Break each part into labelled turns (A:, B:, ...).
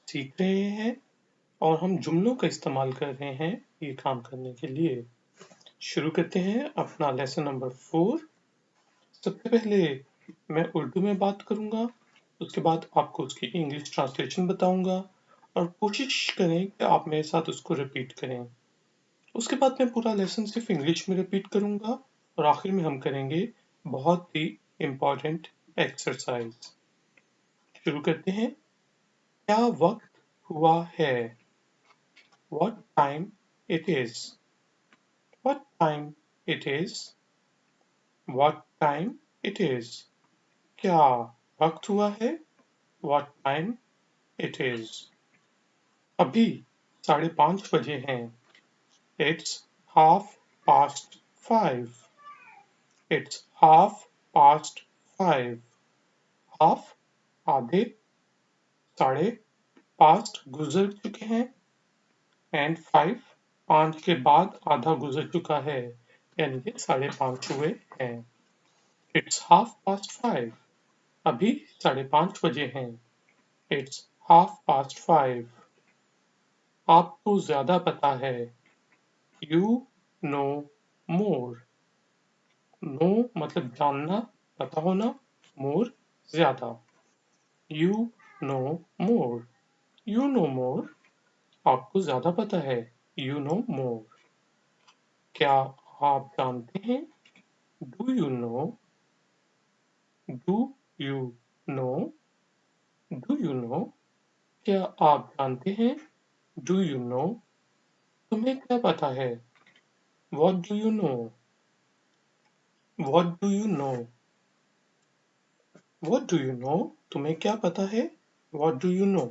A: सीख रहे हैं और हम जुमलों का इस्तेमाल कर रहे हैं ये काम करने के लिए। शुरू करते हैं अपना लेसन नंबर 4। सबसे पहले मैं उर्दू में बात करूंगा, उसके बाद आपको उसकी इंग्लिश ट्रांसलेशन बताऊंगा और कोशिश करें कि आप मेरे साथ उसको रिपीट करें। उसके बाद मैं पूरा लेसन सिर्फ इंग्लिश में रिपीट करूंगा और आखिर में हम करेंगे बहुत ही इम्पोर्टेंट एक्सरसाइज। शुरू करते हैं। क्या वक्त हुआ है? What time it is? What time it is? What time it is? क्या वक्त हुआ है? What time it is? अभी 5:30 बजे हैं। It's 5:30. It's 5:30. Half आधे, 5:30 गुजर चुके हैं and 5 के बाद आधा गुजर चुका है, यानी कि 5:30 हुए हैं। It's 5:30. अभी 5:30 बजे हैं। It's 5:30. आपको ज्यादा पता है। You know more. Know मतलब जानना, पता होना, more ज्यादा। You know more. You know more. आपको ज्यादा पता है। You know more. क्या आप जानते हैं? Do you know? Do you know? Do you know? क्या आप जानते हैं? Do you know? तुम्हें क्या पता है? What do you know? What do you know? What do you know? तुम्हें क्या पता है? What do you know?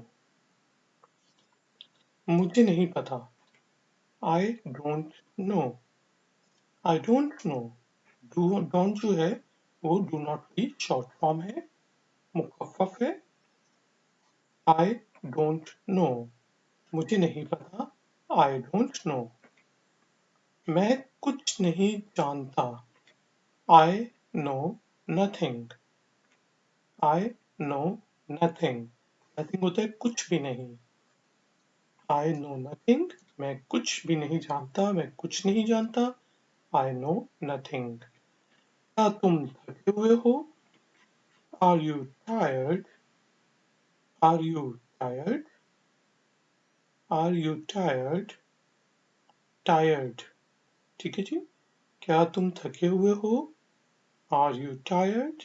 A: मुझे नहीं पता। I don't know. I don't know. Don't जो है वो do not की short form है, मुखफ़्फ़फ़ है। I don't know. मुझे नहीं पता। I don't know. मैं कुछ नहीं जानता। I know nothing. I know nothing. Nothing होता है कुछ भी नहीं। I know nothing. मैं कुछ भी नहीं जानता, मैं कुछ नहीं जानता। I know nothing. क्या तुम थके हुए हो? Are you tired? Are you tired? Are you tired? Tired. ठीक है जी? क्या तुम थके हुए हो? Are you tired?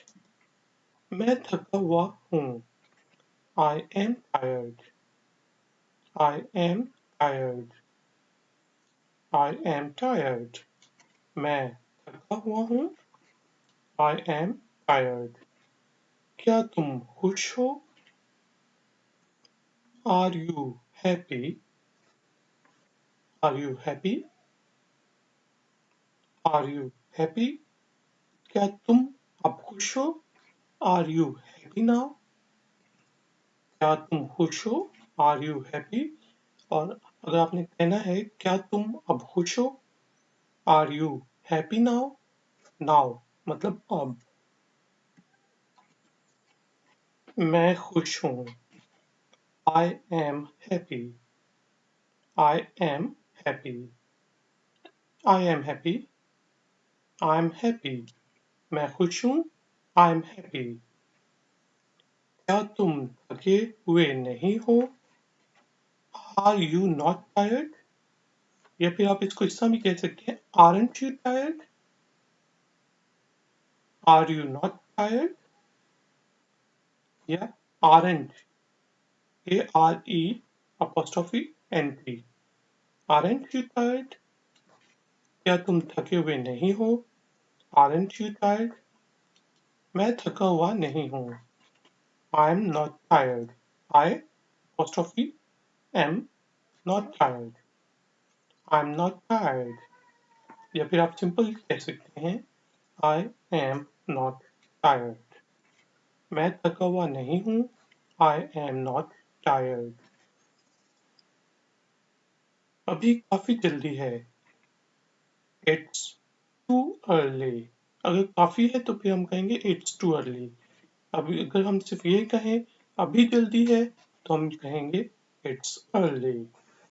A: मैं थका हुआ हूँ। I am tired. I am tired. I am tired. मैं थका हुआ हूँ। I am tired. क्या तुम खुश हो? Are you happy? Are you happy? Are you happy? क्या तुम अब खुश हो? Are you happy now? क्या तुम खुश हो? Are you happy? और अगर आपने कहना है क्या तुम अब खुश हो? Are you happy now? Now मतलब अब। मैं खुश हूँ। I am happy. I am happy. I am happy. I am happy. मैं खुश हूँ। I am happy. क्या तुम थके हुए नहीं हो? Are you not tired? या फिर आप इसको इस तरह भी कह सकते हैं Aren't you tired? Are you not tired? या aren't ARE''NT Aren't you tired? क्या तुम थके हुए नहीं हो? Aren't you tired? मैं थका हुआ नहीं हूँ। I am not tired. I''am not tired. I am not tired. या फिर आप सिंपल कह सकते हैं I am not tired. मैं थका हुआ नहीं हूँ। I am not tired. अभी काफी जल्दी है। It's too early. अगर काफी है तो फिर हम कहेंगे It's too early. अभी अगर हम सिर्फ ये कहें अभी जल्दी है तो हम कहेंगे It's early.